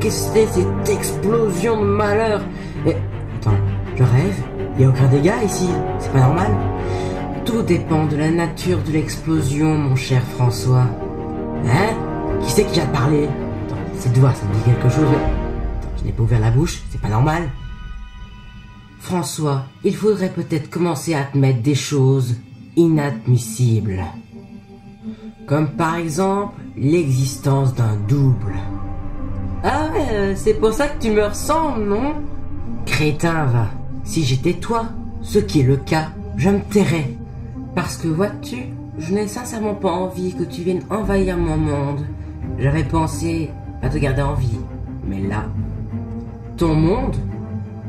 orchestré cette explosion de malheur? Mais, attends, je rêve? Y a aucun dégât ici, c'est pas normal? Tout dépend de la nature de l'explosion, mon cher François. Hein? Qui c'est qui a parlé? Attends, cette voix, ça me dit quelque chose. Attends, je n'ai pas ouvert la bouche, c'est pas normal. François, il faudrait peut-être commencer à admettre des choses inadmissibles. Comme par exemple, l'existence d'un double. Ah ouais, c'est pour ça que tu me ressembles, non? Crétin, va. Si j'étais toi, ce qui est le cas, je me tairais. Parce que, vois-tu, je n'ai sincèrement pas envie que tu viennes envahir mon monde. J'avais pensé à te garder en vie. Mais là... Ton monde?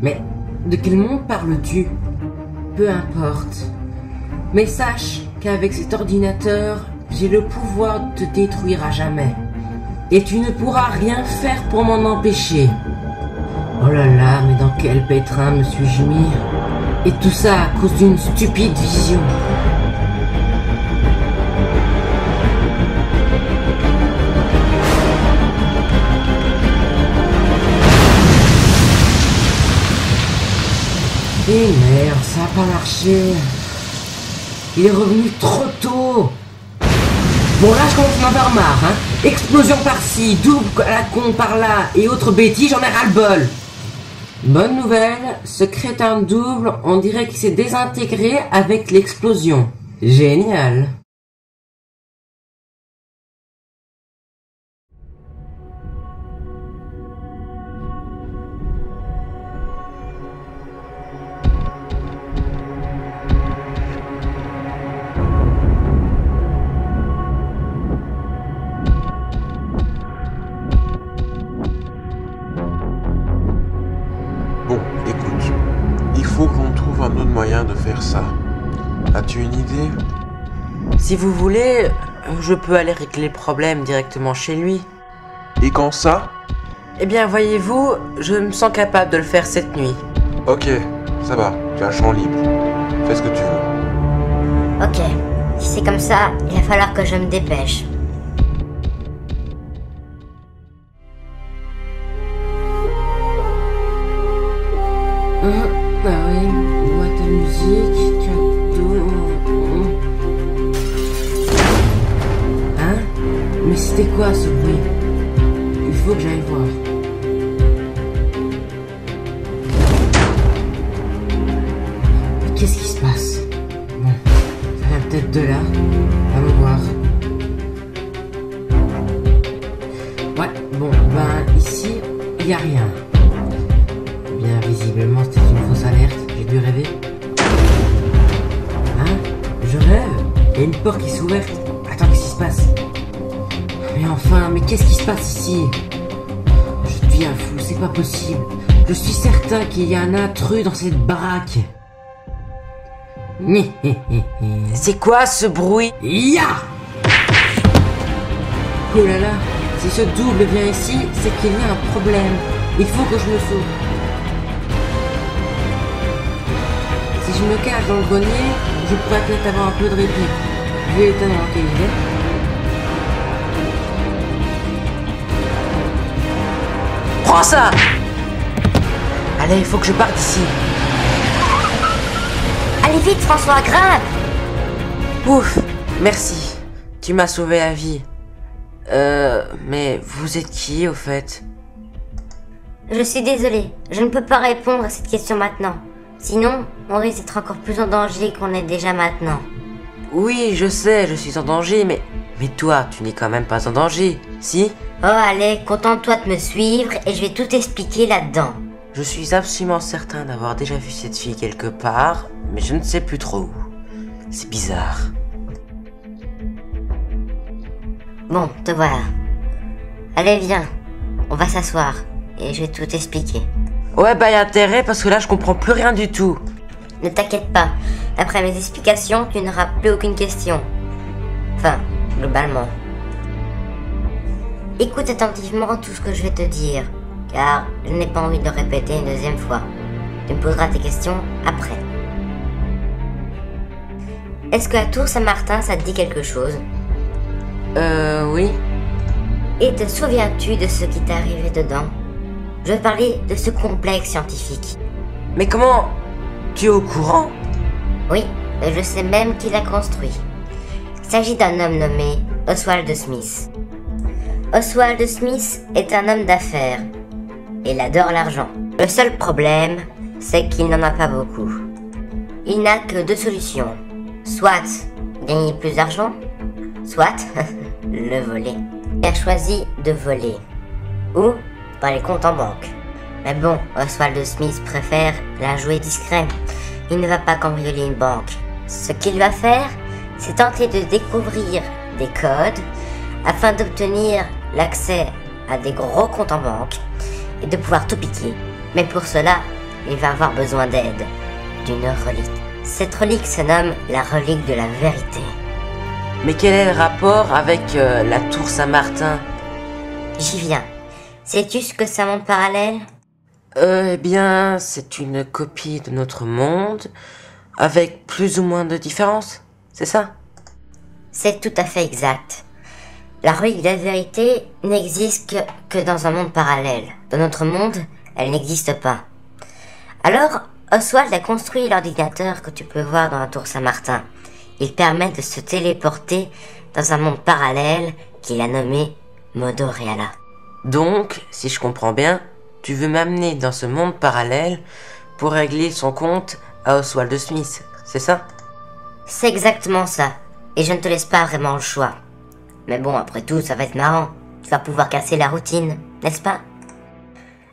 Mais de quel monde parles-tu? Peu importe. Mais sache qu'avec cet ordinateur, j'ai le pouvoir de te détruire à jamais. Et tu ne pourras rien faire pour m'en empêcher. Oh là là, mais dans quel pétrin me suis-je mis? Et tout ça à cause d'une stupide vision. Eh merde, ça a pas marché. Il est revenu trop tôt. Bon là je commence à en avoir marre, hein. Explosion par-ci, double à la con par-là et autres bêtises, j'en ai ras-le-bol. Bonne nouvelle, ce crétin double, on dirait qu'il s'est désintégré avec l'explosion. Génial. Bon, écoute, il faut qu'on trouve un autre moyen de faire ça. As-tu une idée? Si vous voulez, je peux aller régler le problème directement chez lui. Et quand ça? Eh bien, voyez-vous, je me sens capable de le faire cette nuit. Ok, ça va, tu as un champ libre. Fais ce que tu veux. Ok, si c'est comme ça, il va falloir que je me dépêche. Ah oui, boîte à musique, cadeau... Hein? Mais c'était quoi ce bruit? Il faut que j'aille voir. Mais qu'est-ce qui se passe? Bon, ça vient peut-être de là. Allons voir. Ouais, bon, ben ici, il n'y a rien. Bien, visiblement, c'était une fausse alerte. J'ai dû rêver. Hein? Je rêve? Il y a une porte qui s'est ouverte. Attends, qu'est-ce qui se passe? Mais enfin, mais qu'est-ce qui se passe ici? Je deviens fou, c'est pas possible. Je suis certain qu'il y a un intrus dans cette baraque. C'est quoi ce bruit? Ya! Oh là là, si ce double vient ici, c'est qu'il y a un problème. Il faut que je me sauve. Si je me cache dans le grenier, je pourrais peut-être avoir un peu de répit. Vu l'état dans lequel il est. Prends ça! Allez, il faut que je parte d'ici. Allez vite François, grimpe! Ouf, merci. Tu m'as sauvé la vie. Mais vous êtes qui au fait? Je suis désolée, je ne peux pas répondre à cette question maintenant. Sinon, on risque d'être encore plus en danger qu'on est déjà maintenant. Oui, je sais, je suis en danger, mais toi, tu n'es quand même pas en danger, si? Oh allez, contente-toi de me suivre et je vais tout expliquer là-dedans. Je suis absolument certain d'avoir déjà vu cette fille quelque part, mais je ne sais plus trop où. C'est bizarre. Bon, te voilà. Allez, viens, on va s'asseoir et je vais tout expliquer. Ouais, bah y a intérêt parce que là je comprends plus rien du tout. Ne t'inquiète pas, après mes explications, tu n'auras plus aucune question. Enfin, globalement. Écoute attentivement tout ce que je vais te dire, car je n'ai pas envie de le répéter une deuxième fois. Tu me poseras tes questions après. Est-ce que la tour Saint-Martin, ça te dit quelque chose? Oui. Et te souviens-tu de ce qui t'est arrivé dedans? Je veux parler de ce complexe scientifique. Mais comment? Tu es au courant? Oui, je sais même qui l'a construit. Il s'agit d'un homme nommé Oswald Smith. Oswald Smith est un homme d'affaires. Il adore l'argent. Le seul problème, c'est qu'il n'en a pas beaucoup. Il n'a que deux solutions. Soit gagner plus d'argent, soit le voler. Il a choisi de voler. Ou dans les comptes en banque. Mais bon, Oswald Smith préfère la jouer discret. Il ne va pas cambrioler une banque. Ce qu'il va faire, c'est tenter de découvrir des codes afin d'obtenir l'accès à des gros comptes en banque et de pouvoir tout piquer. Mais pour cela, il va avoir besoin d'aide, d'une relique. Cette relique se nomme la relique de la vérité. Mais quel est le rapport avec la tour Saint-Martin? J'y viens. Sais-tu ce que c'est un monde parallèle? Eh bien, c'est une copie de notre monde, avec plus ou moins de différences, c'est ça? C'est tout à fait exact. La relique de la vérité n'existe que dans un monde parallèle. Dans notre monde, elle n'existe pas. Alors, Oswald a construit l'ordinateur que tu peux voir dans la tour Saint-Martin. Il permet de se téléporter dans un monde parallèle qu'il a nommé Modo Reala. Donc, si je comprends bien, tu veux m'amener dans ce monde parallèle pour régler son compte à Oswald Smith, c'est ça? C'est exactement ça. Et je ne te laisse pas vraiment le choix. Mais bon, après tout, ça va être marrant. Tu vas pouvoir casser la routine, n'est-ce pas?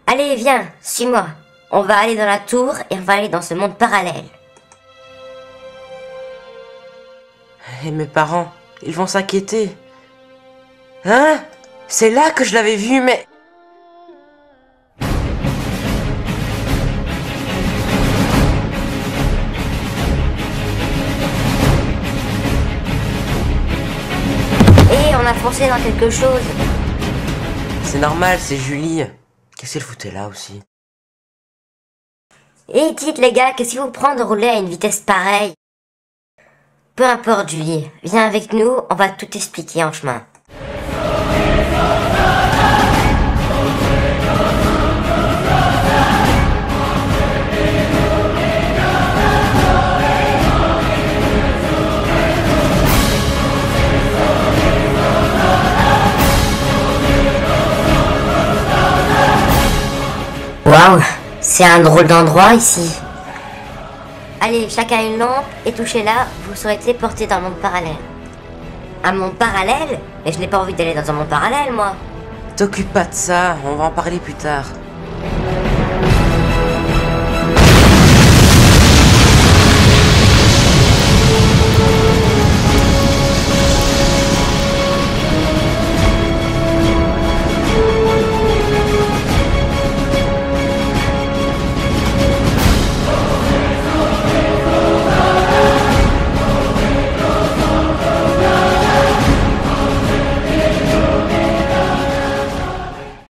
Allez, viens, suis-moi. On va aller dans la tour et on va aller dans ce monde parallèle. Et mes parents, ils vont s'inquiéter. Hein? C'est là que je l'avais vu, mais... Et on a foncé dans quelque chose. C'est normal, c'est Julie. Qu'est-ce qu'elle foutait là aussi? Et dites les gars, qu'est-ce qui vous prend de rouler à une vitesse pareille? Peu importe Julie, viens avec nous, on va tout expliquer en chemin. Waouh, c'est un drôle d'endroit ici. Allez, chacun une lampe et touchez-la, vous serez téléporté dans un monde parallèle. Un monde parallèle? Mais je n'ai pas envie d'aller dans un monde parallèle, moi. T'occupe pas de ça, on va en parler plus tard.